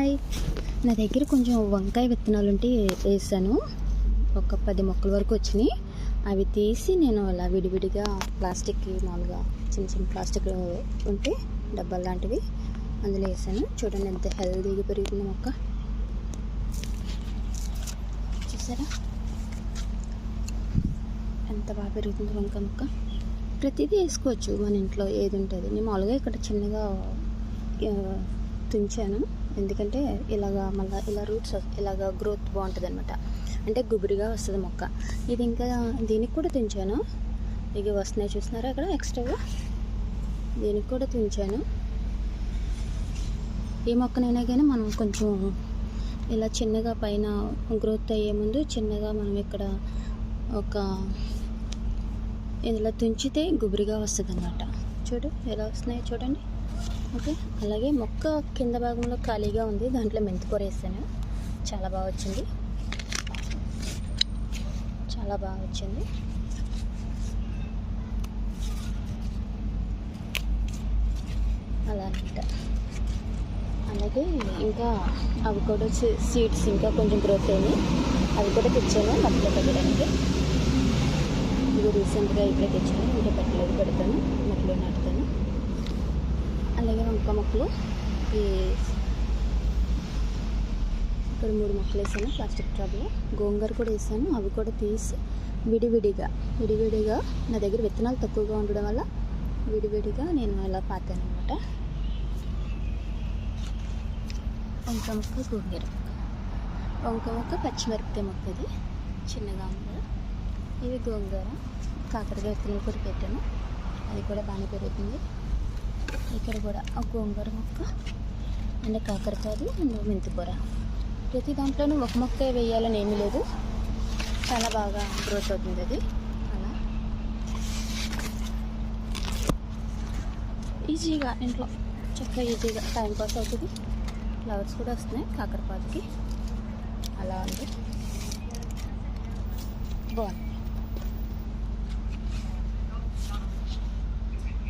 Hi, నా దగ్గర కొంచెం వంకాయ విత్తనాలు ఉంటే వేసాను. ఒక 10 మొక్కల వరకు వచ్చినాయి. అవి తీసి నేను అలా విడివిడిగా ప్లాస్టిక్కి మామూలుగా చిన్న చిన్న ప్లాస్టిక్ ఉంటే డబ్బాలు లాంటివి అందులో వేసాను. చూడండి ఎంత హెల్తీగా పెరుగుతుంది మొక్క. చూసారా ఎంత బాగా పెరుగుతుంది వంకాయ మొక్క. ప్రతిదీ వేసుకోవచ్చు మన ఇంట్లో ఏది ఉంటుంది. నేను మామూలుగా ఇక్కడ చిన్నగా తుంచాను, ఎందుకంటే ఇలాగా మళ్ళీ ఇలా రూట్స్ ఇలాగా గ్రోత్ బాగుంటుంది అనమాట. అంటే గుబురిగా వస్తుంది మొక్క. ఇది ఇంకా దీనికి కూడా తుంచాను. ఇవి వస్తున్నాయి చూస్తున్నారా అక్కడ ఎక్స్ట్రాగా, దీనికి కూడా తుంచాను. ఏ మొక్కనైనా కానీ మనం కొంచెం ఇలా చిన్నగా పైన గ్రోత్ అయ్యే ముందు చిన్నగా మనం ఇక్కడ ఒక ఇలా తుంచితే గుబురిగా వస్తుంది అన్నమాట. చూడు ఎలా వస్తున్నాయో చూడండి. ఓకే, అలాగే మొక్క కింద భాగంలో ఖాళీగా ఉంది, దాంట్లో మెంతికూర వేసాను. చాలా బాగా వచ్చింది, చాలా బాగా వచ్చింది. అలా అనమాట. అలాగే ఇంకా అవి కూడా సీడ్స్ ఇంకా కొంచెం గ్రోత్ అయినాయి, అవి కూడా తెచ్చాను మొక్కలు పెట్టడానికి. ఇది రీసెంట్గా ఇప్పుడే తెచ్చాను, ఇంకా పెట్టలేదు, పెడతాను, మొక్కలు నాటుతాను. అలాగే వంకాయ మొక్కలు ఇక్కడ 3 మొక్కలు వేసాను ప్లాస్టిక్ ట్రాబ్లో. గోంగూర కూడా వేసాను, అవి కూడా తీసి విడివిడిగా నా దగ్గర విత్తనాలు తక్కువగా ఉండడం వల్ల విడివిడిగా నేను ఇలా పాతాను అనమాట. వంకాయ మొక్క, గోంగూర, వంకాయ మొక్క, పచ్చిమిరపకాయ మొక్క, ఇది చిన్నగా ఉంది. ఇవి గోంగూర, కాకరకాయ విత్తనాలు కూడా పెట్టాను, అది కూడా బాగానే పెరుగుతుంది. ఇక్కడ కూడా ఒక గోంగూర మొక్క అండ్ కాకరకాయలు అండ్ మెంతికూర. ప్రతి దాంట్లోనూ ఒక మొక్క వేయాలని ఏమీ లేదు, చాలా బాగా గ్రోత్ అవుతుంది అది. అలా ఈజీగా ఇంట్లో చక్కగా ఈజీగా టైంపాస్ అవుతుంది. ఫ్లవర్స్ కూడా వస్తున్నాయి కాకరపాతకి. అలా ఉంది, బాగుంది.